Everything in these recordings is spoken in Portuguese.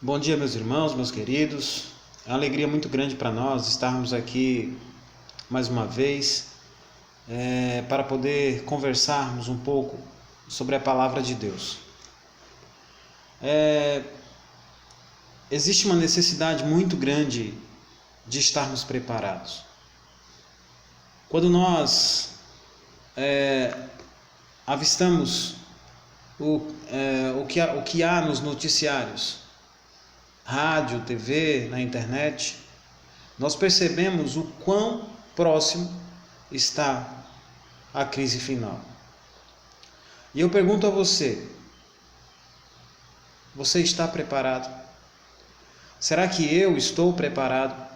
Bom dia, meus irmãos, meus queridos. É uma alegria muito grande para nós estarmos aqui mais uma vez para poder conversarmos um pouco sobre a palavra de Deus. Existe uma necessidade muito grande de estarmos preparados. Quando nós avistamos o que há nos noticiários, rádio, TV, na internet, nós percebemos o quão próximo está a crise final. E eu pergunto a você: você está preparado? Será que eu estou preparado?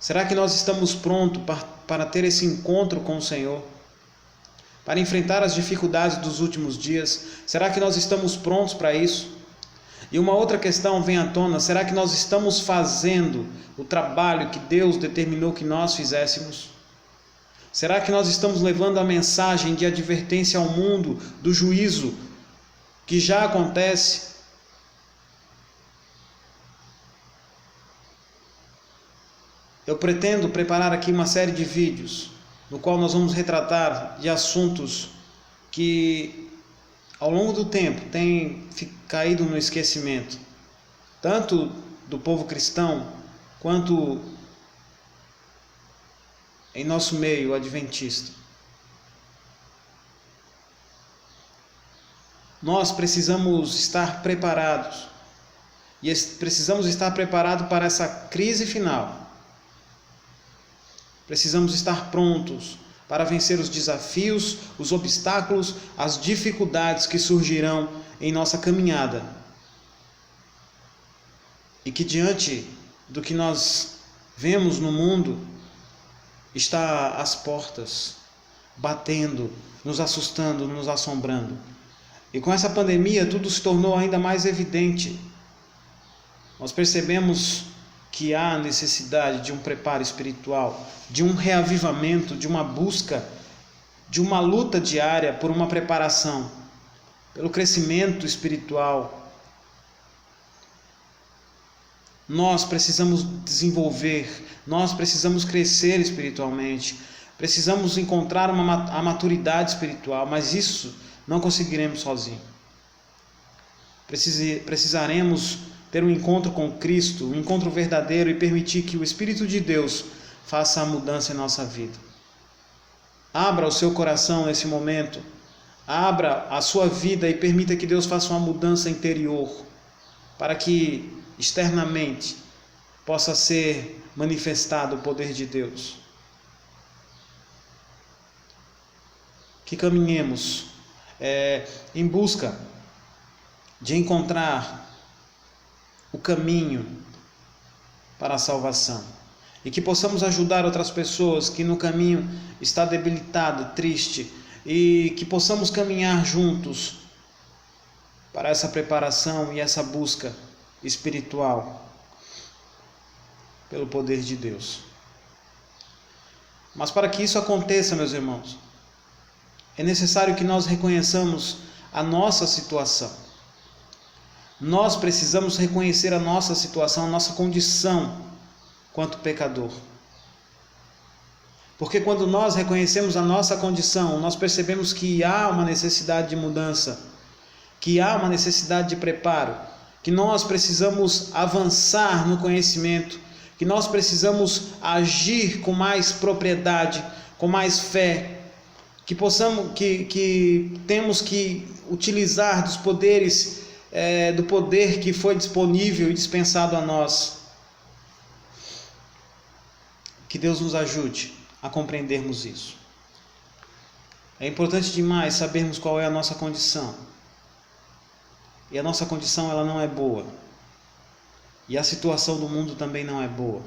Será que nós estamos prontos para ter esse encontro com o Senhor? Para enfrentar as dificuldades dos últimos dias? Será que nós estamos prontos para isso? E uma outra questão vem à tona: será que nós estamos fazendo o trabalho que Deus determinou que nós fizéssemos? Será que nós estamos levando a mensagem de advertência ao mundo do juízo que já acontece? Eu pretendo preparar aqui uma série de vídeos no qual nós vamos retratar de assuntos que ao longo do tempo têm caído no esquecimento, tanto do povo cristão quanto em nosso meio adventista. Nós precisamos estar preparados, e precisamos estar preparados para essa crise final. Precisamos estar prontos para vencer os desafios, os obstáculos, as dificuldades que surgirão em nossa caminhada. E que diante do que nós vemos no mundo, está às portas, batendo, nos assustando, nos assombrando. E com essa pandemia tudo se tornou ainda mais evidente. Nós percebemos que há necessidade de um preparo espiritual, de um reavivamento, de uma busca, de uma luta diária por uma preparação, pelo crescimento espiritual. Nós precisamos desenvolver, nós precisamos crescer espiritualmente, precisamos encontrar a maturidade espiritual, mas isso não conseguiremos sozinhos. Precisaremos ter um encontro com Cristo, um encontro verdadeiro, e permitir que o Espírito de Deus faça a mudança em nossa vida. Abra o seu coração nesse momento, abra a sua vida e permita que Deus faça uma mudança interior, para que externamente possa ser manifestado o poder de Deus. Que caminhemos em busca de encontrar o caminho para a salvação, e que possamos ajudar outras pessoas que no caminho está debilitado, triste, e que possamos caminhar juntos para essa preparação e essa busca espiritual pelo poder de Deus. Mas para que isso aconteça, meus irmãos, é necessário que nós reconheçamos a nossa situação. Nós precisamos reconhecer a nossa situação, a nossa condição quanto pecador. Porque quando nós reconhecemos a nossa condição, nós percebemos que há uma necessidade de mudança, que há uma necessidade de preparo, que nós precisamos avançar no conhecimento, que nós precisamos agir com mais propriedade, com mais fé, que temos que utilizar dos poderes do poder que foi disponível e dispensado a nós. Que Deus nos ajude a compreendermos isso. É importante demais sabermos qual é a nossa condição. E a nossa condição, ela não é boa. E a situação do mundo também não é boa.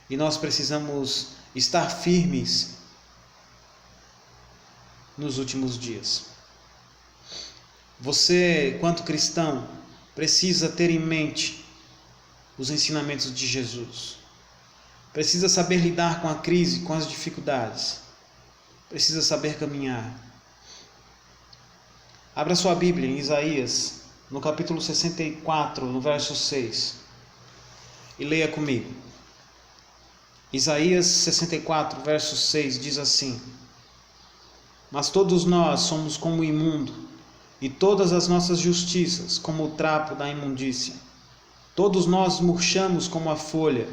E nós precisamos estar firmes nos últimos dias. Você, quanto cristão, precisa ter em mente os ensinamentos de Jesus. Precisa saber lidar com a crise, com as dificuldades. Precisa saber caminhar. Abra sua Bíblia em Isaías, no capítulo 64, no verso 6. E leia comigo. Isaías 64, verso 6 diz assim: Mas todos nós somos como o imundo, e todas as nossas justiças como o trapo da imundícia. Todos nós murchamos como a folha,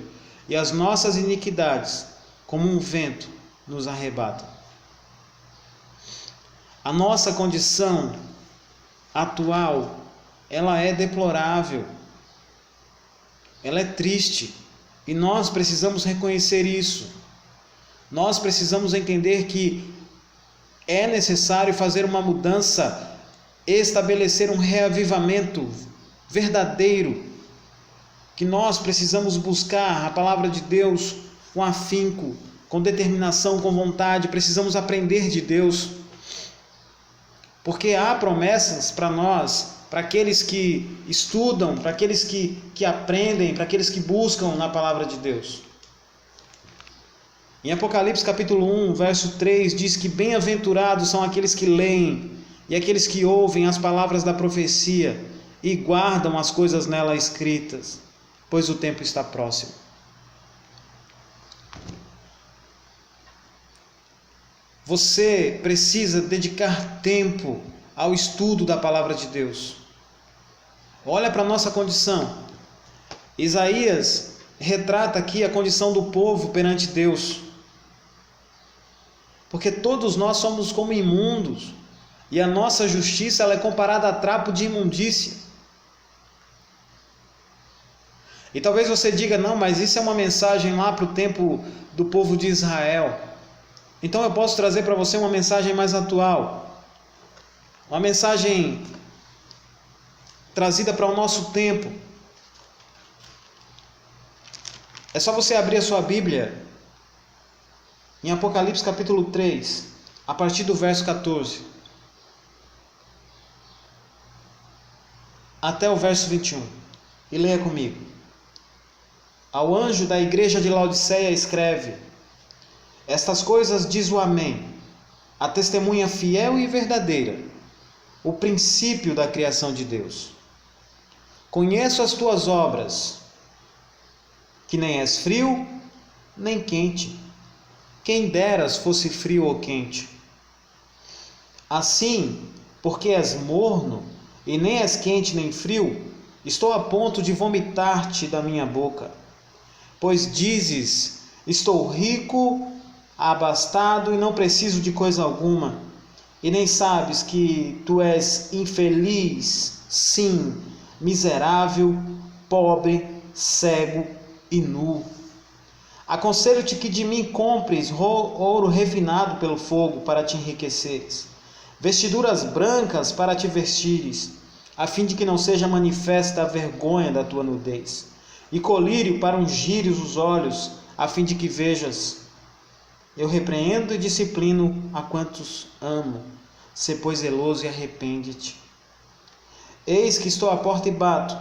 e as nossas iniquidades, como um vento, nos arrebatam. A nossa condição atual, ela é deplorável, ela é triste, e nós precisamos reconhecer isso. Nós precisamos entender que é necessário fazer uma mudança, estabelecer um reavivamento verdadeiro, que nós precisamos buscar a palavra de Deus com afinco, com determinação, com vontade. Precisamos aprender de Deus, porque há promessas para nós, para aqueles que estudam, para aqueles que aprendem, para aqueles que buscam na palavra de Deus. Em Apocalipse capítulo 1, verso 3, diz que bem-aventurados são aqueles que leem e aqueles que ouvem as palavras da profecia e guardam as coisas nela escritas, pois o tempo está próximo. Você precisa dedicar tempo ao estudo da palavra de Deus. Olha para a nossa condição. Isaías retrata aqui a condição do povo perante Deus. Porque todos nós somos como imundos, e a nossa justiça ela é comparada a trapo de imundícia. E talvez você diga, não, mas isso é uma mensagem lá para o tempo do povo de Israel. Então eu posso trazer para você uma mensagem mais atual. Uma mensagem trazida para o nosso tempo. É só você abrir a sua Bíblia em Apocalipse capítulo 3, a partir do verso 14, até o verso 21. E leia comigo. Ao anjo da igreja de Laodiceia escreve: Estas coisas diz o Amém, a testemunha fiel e verdadeira, o princípio da criação de Deus. Conheço as tuas obras, que nem és frio, nem quente. Quem deras fosse frio ou quente. Assim, porque és morno, e nem és quente nem frio, estou a ponto de vomitar-te da minha boca. Pois dizes, estou rico, abastado e não preciso de coisa alguma, e nem sabes que tu és infeliz, sim, miserável, pobre, cego e nu. Aconselho-te que de mim compres ouro refinado pelo fogo para te enriqueceres, vestiduras brancas para te vestires, a fim de que não seja manifesta a vergonha da tua nudez, e colírio para ungires os olhos, a fim de que vejas. Eu repreendo e disciplino a quantos amo. Sê, pois, zeloso e arrepende-te. Eis que estou à porta e bato.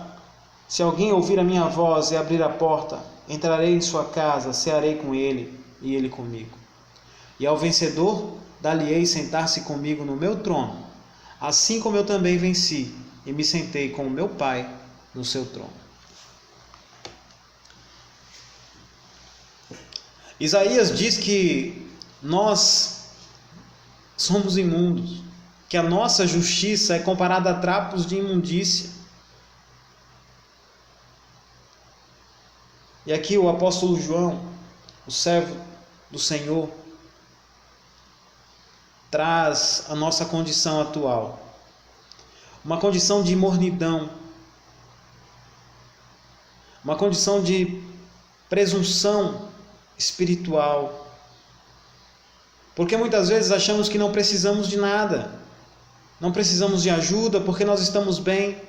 Se alguém ouvir a minha voz e abrir a porta, entrarei em sua casa, cearei com ele e ele comigo. E ao vencedor, dar-lhe-ei sentar-se comigo no meu trono, assim como eu também venci e me sentei com o meu Pai no seu trono. Isaías diz que nós somos imundos, que a nossa justiça é comparada a trapos de imundícia. E aqui o apóstolo João, o servo do Senhor, traz a nossa condição atual. Uma condição de mornidão, uma condição de presunção espiritual. Porque muitas vezes achamos que não precisamos de nada, não precisamos de ajuda porque nós estamos bem.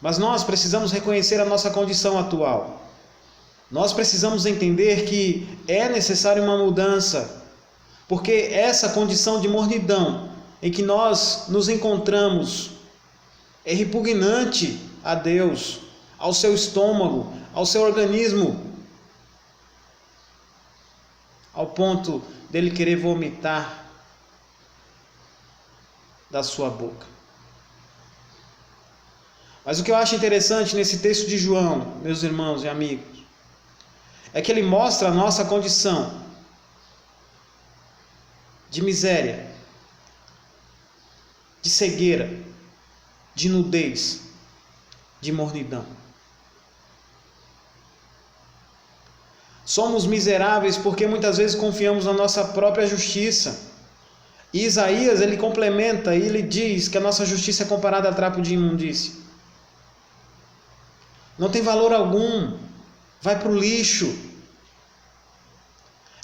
Mas nós precisamos reconhecer a nossa condição atual. Nós precisamos entender que é necessária uma mudança, porque essa condição de mornidão em que nós nos encontramos é repugnante a Deus, ao seu estômago, ao seu organismo, ao ponto dele querer vomitar da sua boca. Mas o que eu acho interessante nesse texto de João, meus irmãos e amigos, é que ele mostra a nossa condição de miséria, de cegueira, de nudez, de mornidão. Somos miseráveis porque muitas vezes confiamos na nossa própria justiça. E Isaías, ele complementa e ele diz que a nossa justiça é comparada a trapo de imundícia. Não tem valor algum, vai para o lixo.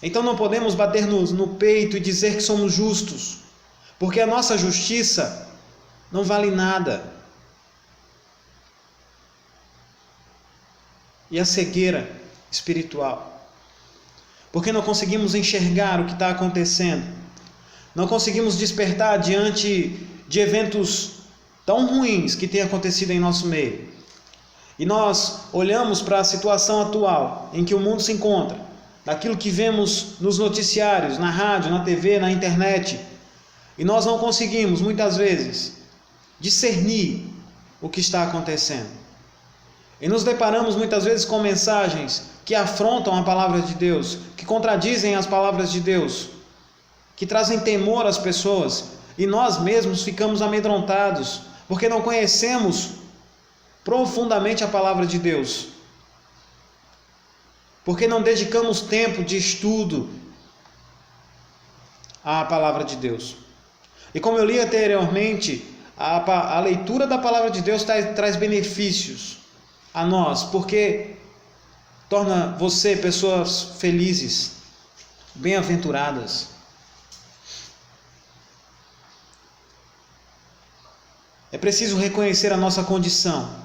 Então não podemos bater no peito e dizer que somos justos, porque a nossa justiça não vale nada. E a cegueira espiritual, porque não conseguimos enxergar o que está acontecendo, não conseguimos despertar diante de eventos tão ruins que têm acontecido em nosso meio. E nós olhamos para a situação atual em que o mundo se encontra, daquilo que vemos nos noticiários, na rádio, na TV, na internet, e nós não conseguimos, muitas vezes, discernir o que está acontecendo. E nos deparamos muitas vezes com mensagens que afrontam a palavra de Deus, que contradizem as palavras de Deus, que trazem temor às pessoas, e nós mesmos ficamos amedrontados, porque não conhecemos profundamente a palavra de Deus, porque não dedicamos tempo de estudo à palavra de Deus. E como eu li anteriormente, a leitura da palavra de Deus traz benefícios a nós, porque torna você pessoas felizes, bem-aventuradas. É preciso reconhecer a nossa condição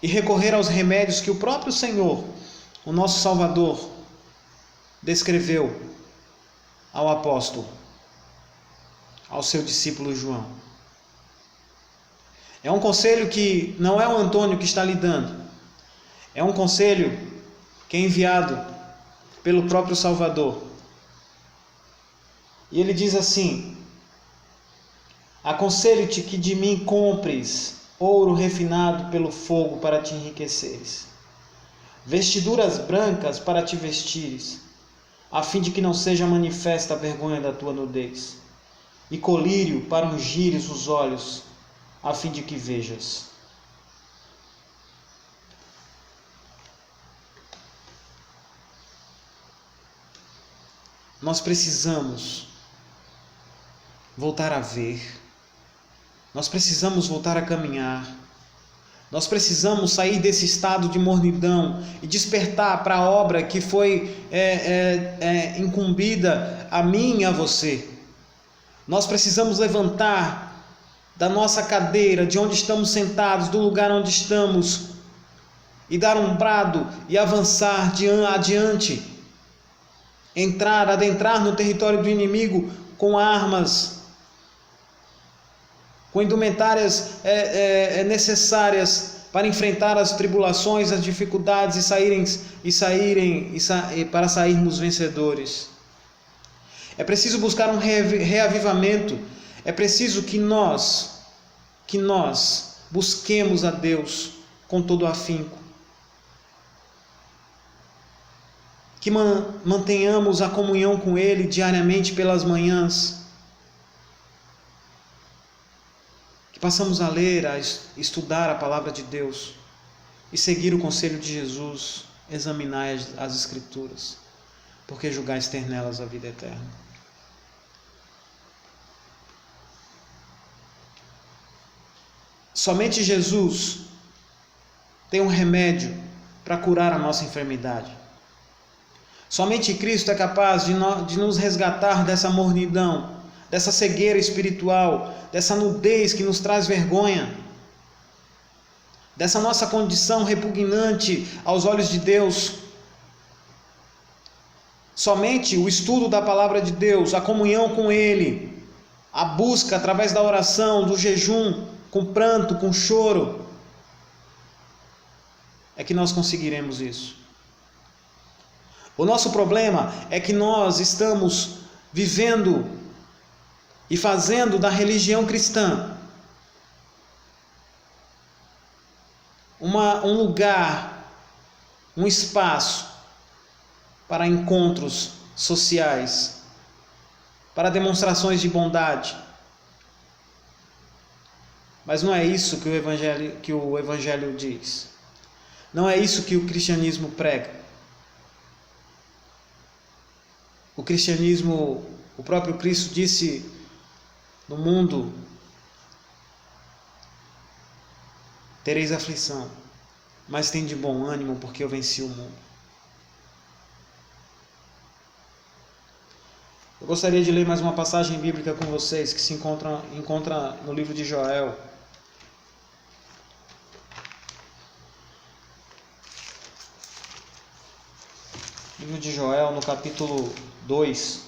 e recorrer aos remédios que o próprio Senhor, o nosso Salvador, descreveu ao apóstolo, ao seu discípulo João. É um conselho que não é o Antônio que está lhe dando, é um conselho que é enviado pelo próprio Salvador. E ele diz assim: aconselho-te que de mim compres ouro refinado pelo fogo para te enriqueceres, vestiduras brancas para te vestires, a fim de que não seja manifesta a vergonha da tua nudez, e colírio para ungires os olhos, a fim de que vejas. Nós precisamos voltar a ver, nós precisamos voltar a caminhar, nós precisamos sair desse estado de mornidão e despertar para a obra que foi incumbida a mim e a você. Nós precisamos levantar da nossa cadeira, de onde estamos sentados, do lugar onde estamos, e dar um brado e avançar adiante, adentrar no território do inimigo com armas, com indumentárias necessárias para enfrentar as tribulações, as dificuldades para sairmos vencedores. É preciso buscar um reavivamento. É preciso que nós busquemos a Deus com todo afinco, que mantenhamos a comunhão com Ele diariamente pelas manhãs, que passamos a ler, a estudar a palavra de Deus e seguir o conselho de Jesus, examinar as Escrituras, porque julgais ter nelas a vida eterna. Somente Jesus tem um remédio para curar a nossa enfermidade. Somente Cristo é capaz de nos resgatar dessa mornidão, dessa cegueira espiritual, dessa nudez que nos traz vergonha, dessa nossa condição repugnante aos olhos de Deus. Somente o estudo da palavra de Deus, a comunhão com Ele, a busca através da oração, do jejum, com pranto, com choro, é que nós conseguiremos isso. O nosso problema é que nós estamos vivendo e fazendo da religião cristã um lugar, um espaço para encontros sociais, para demonstrações de bondade. Mas não é isso que o Evangelho diz. Não é isso que o cristianismo prega. O cristianismo, o próprio Cristo disse: no mundo tereis aflição, mas tem de bom ânimo, porque eu venci o mundo. Eu gostaria de ler mais uma passagem bíblica com vocês, que se encontra no livro de Joel. Livro de Joel, no capítulo 2.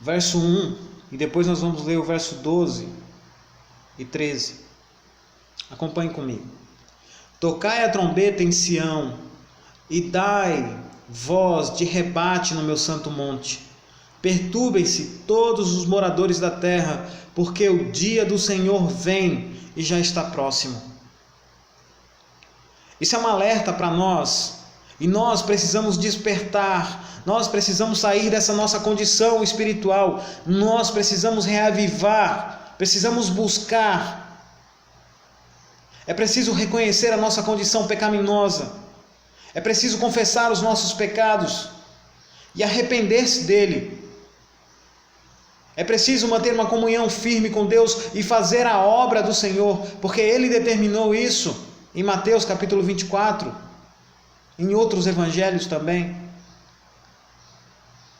Verso 1, e depois nós vamos ler o verso 12 e 13. Acompanhe comigo. Tocai a trombeta em Sião, e dai voz de rebate no meu santo monte. Perturbem-se todos os moradores da terra, porque o dia do Senhor vem e já está próximo. Isso é um alerta para nós, e nós precisamos despertar, nós precisamos sair dessa nossa condição espiritual, nós precisamos reavivar, precisamos buscar. É preciso reconhecer a nossa condição pecaminosa, é preciso confessar os nossos pecados e arrepender-se dele. É preciso manter uma comunhão firme com Deus e fazer a obra do Senhor, porque Ele determinou isso em Mateus capítulo 24, em outros evangelhos também,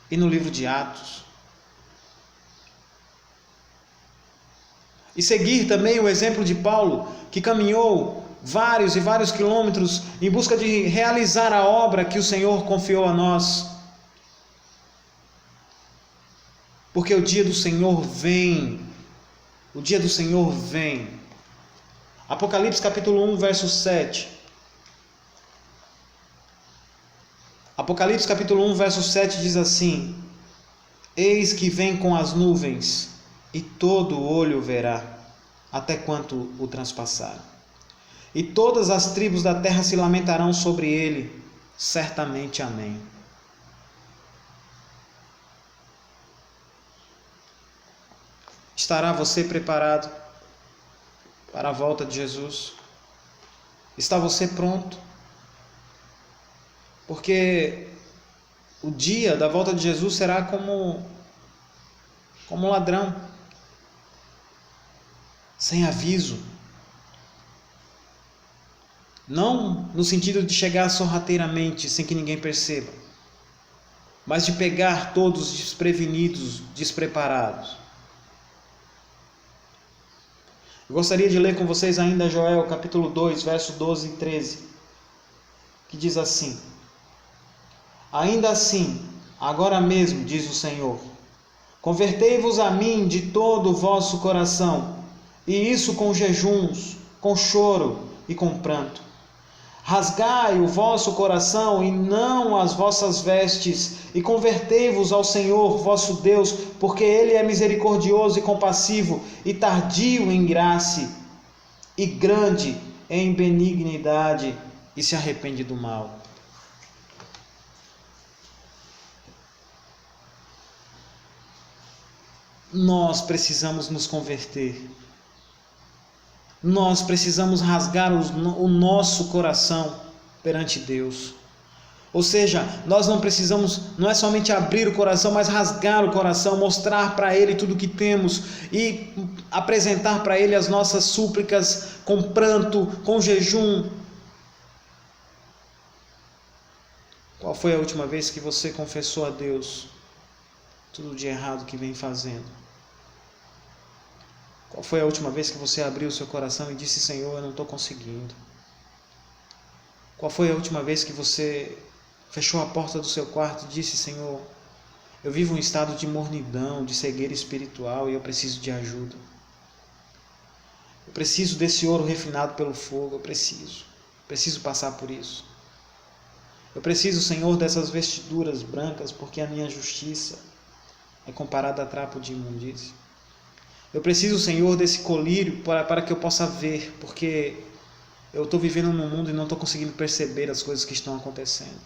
e no livro de Atos. E seguir também o exemplo de Paulo, que caminhou vários e vários quilômetros em busca de realizar a obra que o Senhor confiou a nós. Porque o dia do Senhor vem. O dia do Senhor vem. Apocalipse capítulo 1, verso 7. Apocalipse capítulo 1, verso 7 diz assim: Eis que vem com as nuvens, e todo olho verá, até quanto o transpassar. E todas as tribos da terra se lamentarão sobre ele. Certamente, amém. Estará você preparado para a volta de Jesus? Está você pronto? Porque o dia da volta de Jesus será como um ladrão, sem aviso. Não no sentido de chegar sorrateiramente, sem que ninguém perceba, mas de pegar todos desprevenidos, despreparados. Eu gostaria de ler com vocês ainda Joel, capítulo 2, verso 12 e 13, que diz assim: Ainda assim, agora mesmo, diz o Senhor, convertei-vos a mim de todo o vosso coração, e isso com jejuns, com choro e com pranto. Rasgai o vosso coração e não as vossas vestes, e convertei-vos ao Senhor vosso Deus, porque Ele é misericordioso e compassivo, e tardio em graça, e grande em benignidade, e se arrepende do mal. Nós precisamos nos converter. Nós precisamos rasgar o nosso coração perante Deus. Ou seja, nós não é somente abrir o coração, mas rasgar o coração, mostrar para Ele tudo o que temos e apresentar para Ele as nossas súplicas com pranto, com jejum. Qual foi a última vez que você confessou a Deus tudo de errado que vem fazendo? Qual foi a última vez que você abriu o seu coração e disse: Senhor, eu não estou conseguindo? Qual foi a última vez que você fechou a porta do seu quarto e disse: Senhor, eu vivo um estado de mornidão, de cegueira espiritual e eu preciso de ajuda. Eu preciso desse ouro refinado pelo fogo, eu preciso passar por isso. Eu preciso, Senhor, dessas vestiduras brancas, porque a minha justiça é comparada a trapo de imundície. Eu preciso, Senhor, desse colírio para que eu possa ver, porque eu estou vivendo num mundo e não estou conseguindo perceber as coisas que estão acontecendo.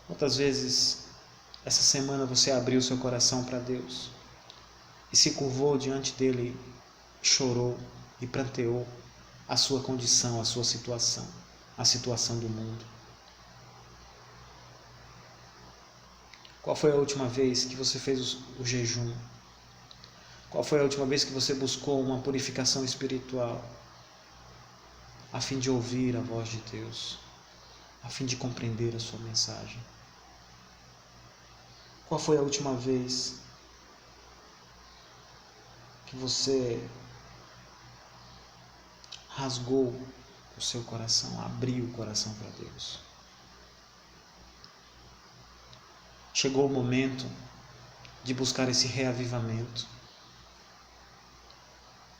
Quantas vezes essa semana você abriu seu coração para Deus e se curvou diante dele, chorou e pranteou a sua condição, a sua situação, a situação do mundo? Qual foi a última vez que você fez o jejum? Qual foi a última vez que você buscou uma purificação espiritual a fim de ouvir a voz de Deus, a fim de compreender a sua mensagem? Qual foi a última vez que você rasgou o seu coração, abriu o coração para Deus? Chegou o momento de buscar esse reavivamento.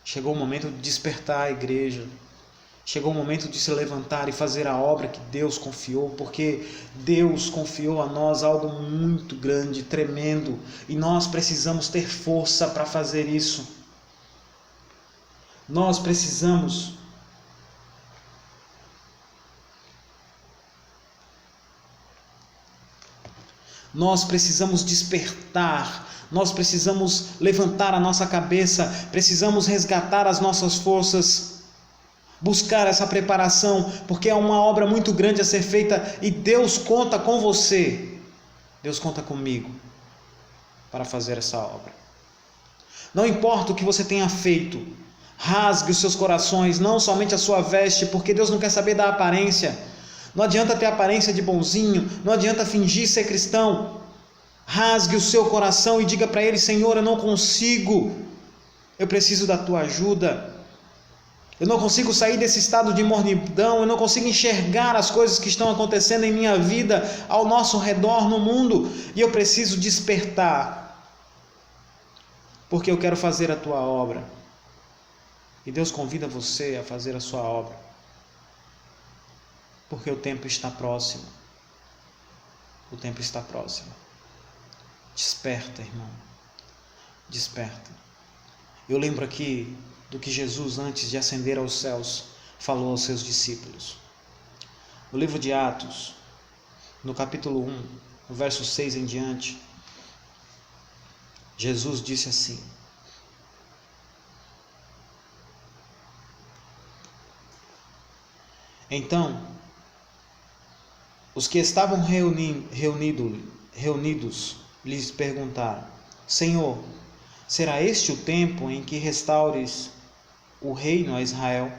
Chegou o momento de despertar a igreja. Chegou o momento de se levantar e fazer a obra que Deus confiou, porque Deus confiou a nós algo muito grande, tremendo, e nós precisamos ter força para fazer isso. Nós precisamos despertar, nós precisamos levantar a nossa cabeça, precisamos resgatar as nossas forças, buscar essa preparação, porque é uma obra muito grande a ser feita e Deus conta com você, Deus conta comigo para fazer essa obra. Não importa o que você tenha feito, rasgue os seus corações, não somente a sua veste, porque Deus não quer saber da aparência. Não adianta ter aparência de bonzinho, não adianta fingir ser cristão. Rasgue o seu coração e diga para Ele: Senhor, eu não consigo, eu preciso da Tua ajuda. Eu não consigo sair desse estado de mornidão, eu não consigo enxergar as coisas que estão acontecendo em minha vida, ao nosso redor, no mundo, e eu preciso despertar, porque eu quero fazer a Tua obra. E Deus convida você a fazer a sua obra, porque o tempo está próximo. O tempo está próximo. Desperta, irmão. Desperta. Eu lembro aqui do que Jesus, antes de ascender aos céus, falou aos seus discípulos. No livro de Atos, no capítulo 1, no verso 6 em diante, Jesus disse assim: Então, os que estavam reunidos lhes perguntaram: Senhor, será este o tempo em que restaures o reino a Israel?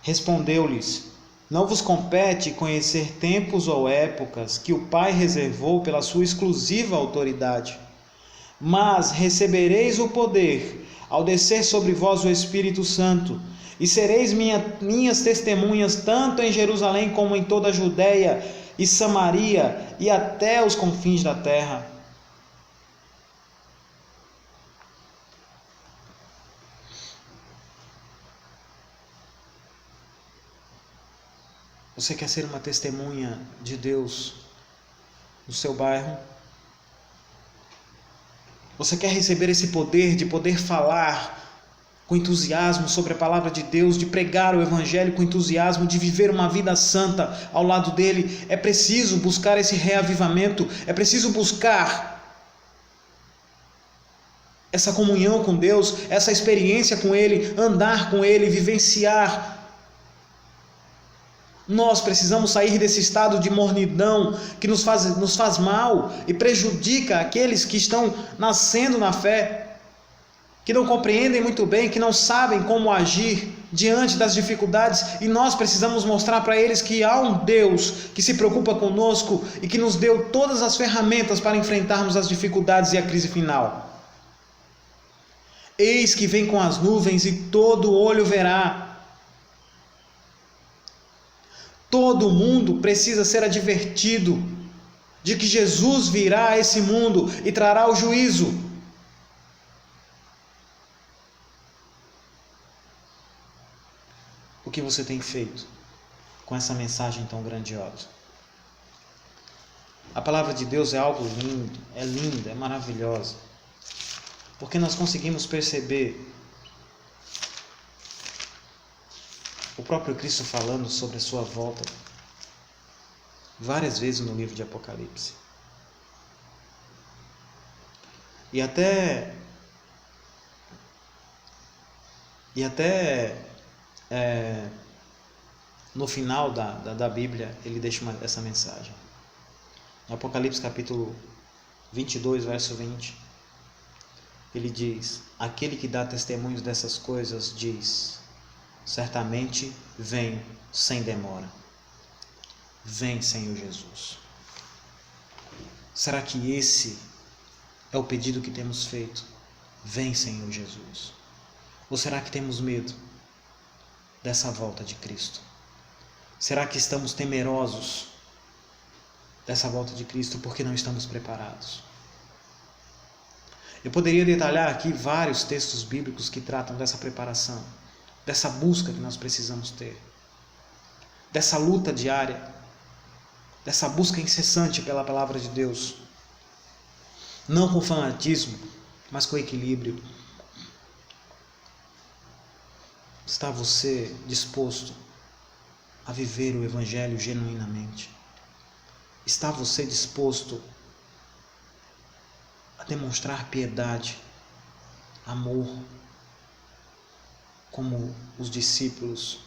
Respondeu-lhes: Não vos compete conhecer tempos ou épocas que o Pai reservou pela sua exclusiva autoridade, mas recebereis o poder ao descer sobre vós o Espírito Santo, e sereis minhas testemunhas tanto em Jerusalém como em toda a Judeia e Samaria e até os confins da terra. Você quer ser uma testemunha de Deus no seu bairro? Você quer receber esse poder de poder falar com entusiasmo sobre a palavra de Deus, de pregar o Evangelho com entusiasmo, de viver uma vida santa ao lado dele? É preciso buscar esse reavivamento, é preciso buscar essa comunhão com Deus, essa experiência com Ele, andar com Ele, vivenciar. Nós precisamos sair desse estado de mornidão que nos faz mal e prejudica aqueles que estão nascendo na fé, que não compreendem muito bem, que não sabem como agir diante das dificuldades, e nós precisamos mostrar para eles que há um Deus que se preocupa conosco e que nos deu todas as ferramentas para enfrentarmos as dificuldades e a crise final. Eis que vem com as nuvens e todo olho verá. Todo mundo precisa ser advertido de que Jesus virá a esse mundo e trará o juízo. O que você tem feito com essa mensagem tão grandiosa? A palavra de Deus é algo lindo, é linda, é maravilhosa. Porque nós conseguimos perceber o próprio Cristo falando sobre a sua volta várias vezes no livro de Apocalipse. E até no final da Bíblia ele deixa essa mensagem. No Apocalipse capítulo 22, verso 20, ele diz: aquele que dá testemunhos dessas coisas diz: certamente venho sem demora. Vem, Senhor Jesus. Será que esse é o pedido que temos feito? Vem, Senhor Jesus. Ou será que temos medo dessa volta de Cristo? Será que estamos temerosos dessa volta de Cristo porque não estamos preparados? Eu poderia detalhar aqui vários textos bíblicos que tratam dessa preparação, dessa busca que nós precisamos ter, dessa luta diária, dessa busca incessante pela palavra de Deus, não com fanatismo, mas com equilíbrio. Está você disposto a viver o Evangelho genuinamente? Está você disposto a demonstrar piedade, amor, como os discípulos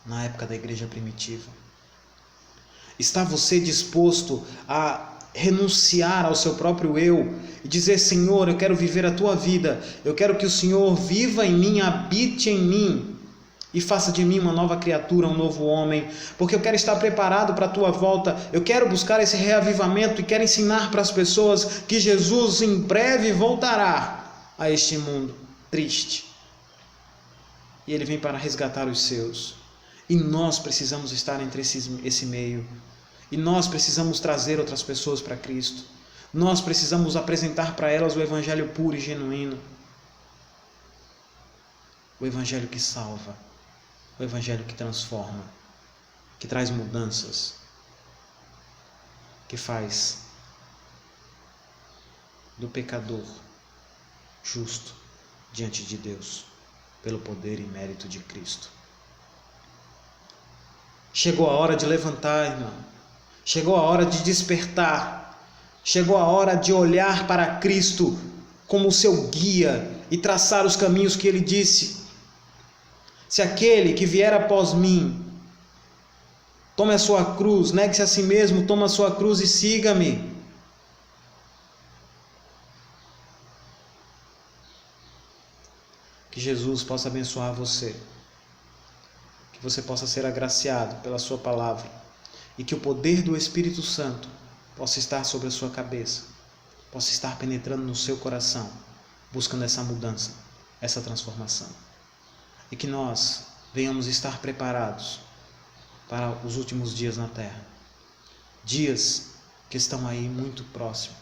na época da igreja primitiva? Está você disposto a renunciar ao seu próprio eu e dizer: Senhor, eu quero viver a tua vida, eu quero que o Senhor viva em mim, habite em mim e faça de mim uma nova criatura, um novo homem, porque eu quero estar preparado para a tua volta, eu quero buscar esse reavivamento e quero ensinar para as pessoas que Jesus em breve voltará a este mundo triste e ele vem para resgatar os seus. E nós precisamos estar entre esse meio. E nós precisamos trazer outras pessoas para Cristo. Nós precisamos apresentar para elas o Evangelho puro e genuíno. O Evangelho que salva. O Evangelho que transforma. Que traz mudanças. Que faz do pecador justo diante de Deus, pelo poder e mérito de Cristo. Chegou a hora de levantar, irmão. Chegou a hora de despertar. Chegou a hora de olhar para Cristo como o seu guia e traçar os caminhos que ele disse. Se aquele que vier após mim, tome a sua cruz, negue-se a si mesmo, tome a sua cruz e siga-me. Que Jesus possa abençoar você. Que você possa ser agraciado pela sua palavra e que o poder do Espírito Santo possa estar sobre a sua cabeça, possa estar penetrando no seu coração, buscando essa mudança, essa transformação. E que nós venhamos estar preparados para os últimos dias na terra. Dias que estão aí muito próximos.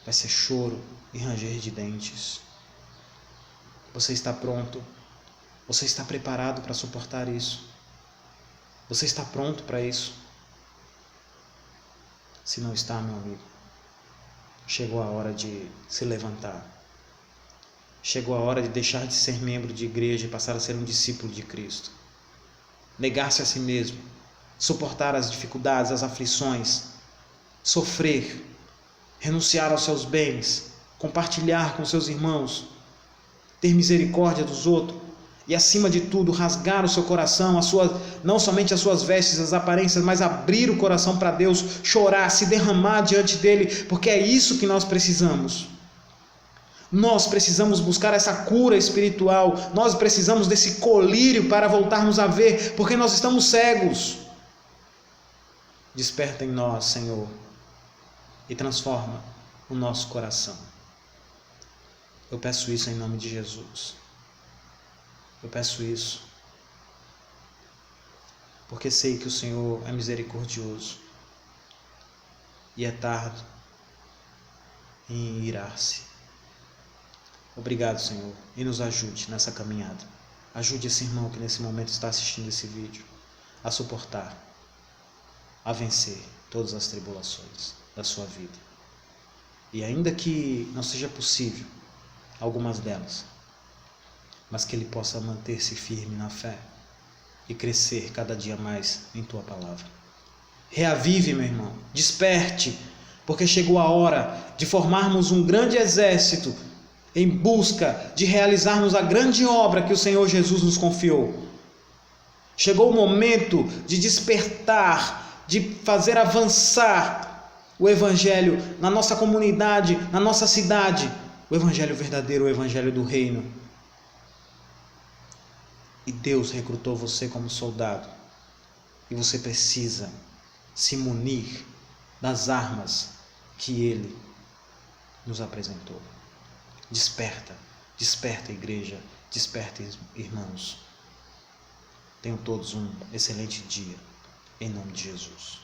Vai ser choro e ranger de dentes. Você está pronto? Você está preparado para suportar isso? Você está pronto para isso? Se não está, meu amigo, chegou a hora de se levantar. Chegou a hora de deixar de ser membro de igreja e passar a ser um discípulo de Cristo. Negar-se a si mesmo, suportar as dificuldades, as aflições, sofrer, renunciar aos seus bens, compartilhar com seus irmãos, ter misericórdia dos outros e, acima de tudo, rasgar o seu coração, não somente as suas vestes, as aparências, mas abrir o coração para Deus, chorar, se derramar diante dele, porque é isso que nós precisamos. Nós precisamos buscar essa cura espiritual, nós precisamos desse colírio para voltarmos a ver, porque nós estamos cegos. Desperta em nós, Senhor, e transforma o nosso coração. Eu peço isso em nome de Jesus. Eu peço isso porque sei que o Senhor é misericordioso e é tardo em irar-se. Obrigado, Senhor, e nos ajude nessa caminhada. Ajude esse irmão que nesse momento está assistindo esse vídeo a suportar, a vencer todas as tribulações da sua vida. E ainda que não seja possível algumas delas, mas que ele possa manter-se firme na fé e crescer cada dia mais em tua palavra. Reavive, meu irmão, desperte, porque chegou a hora de formarmos um grande exército em busca de realizarmos a grande obra que o Senhor Jesus nos confiou. Chegou o momento de despertar, de fazer avançar o Evangelho na nossa comunidade, na nossa cidade, o Evangelho verdadeiro, o Evangelho do reino. E Deus recrutou você como soldado, e você precisa se munir das armas que Ele nos apresentou. Desperta, desperta, igreja, desperta, irmãos. Tenham todos um excelente dia, em nome de Jesus.